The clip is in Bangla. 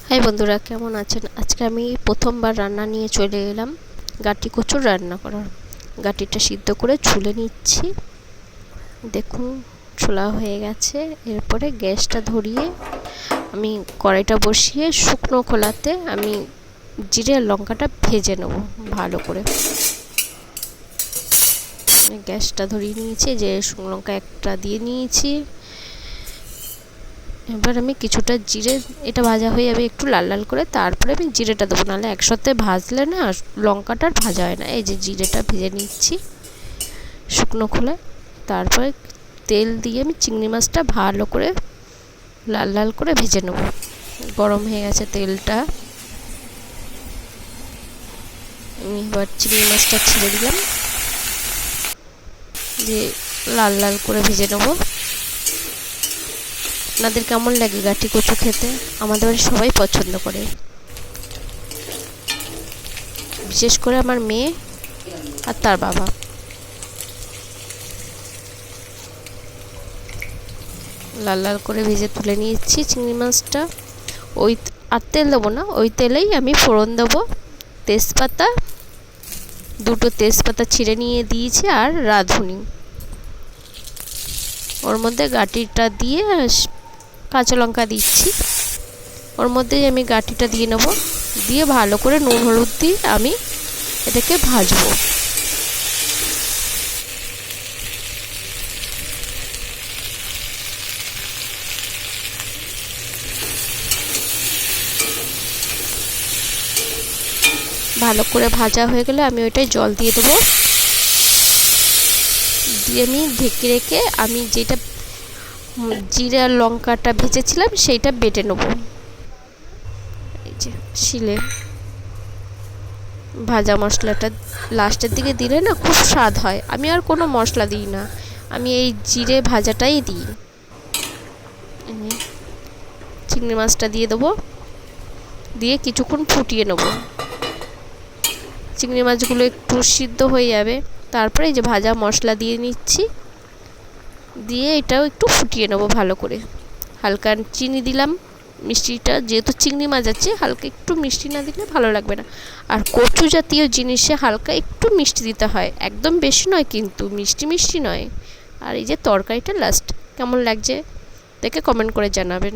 হাই বন্ধুরা, কেমন আছেন? আজকে আমি প্রথমবার রান্না নিয়ে চলে এলাম গাটি কচুর রান্না করার। গাটিটা সিদ্ধ করে ছুলে নিচ্ছি। দেখুন ছোলা হয়ে গেছে। এরপরে গ্যাসটা ধরিয়ে আমি কড়াইটা বসিয়ে শুকনো খোলাতে আমি জিরে আর লঙ্কাটা ভেজে নেব ভালো করে। গ্যাসটা ধরিয়ে নিয়েছি, যে শুকনো লঙ্কা একটা দিয়ে নিয়েছি। এবার আমি কিছুটা জিরে, এটা ভাজা হয়ে যাবে একটু লাল লাল করে, তারপরে আমি জিরেটা দেবো, নাহলে একসাথে ভাজলে না লঙ্কাটা ভাজা হয় না। এই যে জিরেটা ভেজে নিচ্ছি শুকনো খোলায়। তারপরে তেল দিয়ে আমি চিংড়ি মাছটা ভালো করে লাল লাল করে ভেজে নেব। গরম হয়ে গেছে তেলটা, আমি এবার চিংড়ি মাছটা ছেড়ে দিলাম, যে লাল লাল করে ভেজে নেব। আপনাদের কেমন লাগে গাটি কচু খেতে? আমাদের বাড়ির সবাই পছন্দ করে, বিশেষ করে আমার মেয়ে আর তার বাবা। লাল লাল করে ভেজে তুলে নিয়েছি চিংড়ি মাছটা। ওই আর তেল দেবো না, ওই তেলেই আমি ফোড়ন দেবো। তেজপাতা, দুটো তেজপাতা ছিঁড়ে নিয়ে দিয়েছি, আর রাঁধুনি। ওর মধ্যে গাটিটা দিয়ে কাঁচা লঙ্কা দিচ্ছি। ওর মধ্যেই আমি গাটিটা দিয়ে নেব, দিয়ে ভালো করে নুন হলুদ দিয়ে আমি এটাকে ভাজবো। ভালো করে ভাজা হয়ে গেলে আমি ওইটাই জল দিয়ে দেবো। দিয়ে আমি ঢেকে রেখে আমি যেটা জিরে আর লঙ্কাটা ভেজেছিলাম সেইটা বেটে নেব। এই যে শিলে ভাজা মশলাটা লাস্টের দিকে দিলে না খুব স্বাদ হয়। আমি আর কোনো মশলা দিই না, আমি এই জিরে ভাজাটাই দিই। চিংড়ি মাছটা দিয়ে দেবো, দিয়ে কিছুক্ষণ ফুটিয়ে নেব। চিংড়ি মাছগুলো একটু সিদ্ধ হয়ে যাবে, তারপরে এই যে ভাজা মশলা দিয়ে নিচ্ছি, দিয়ে এটাও একটু ফুটিয়ে নেব ভালো করে। হালকা চিনি দিলাম, মিষ্টিটা যেহেতু চিংড়ি মাছ আছে, হালকা একটু মিষ্টি না দিলে ভালো লাগবে না। আর কচু জাতীয় জিনিসে হালকা একটু মিষ্টি দিতে হয়, একদম বেশি নয় কিন্তু, মিষ্টি মিষ্টি নয়। আর এই যে তরকারিটা লাস্ট কেমন লাগছে দেখে কমেন্ট করে জানাবেন।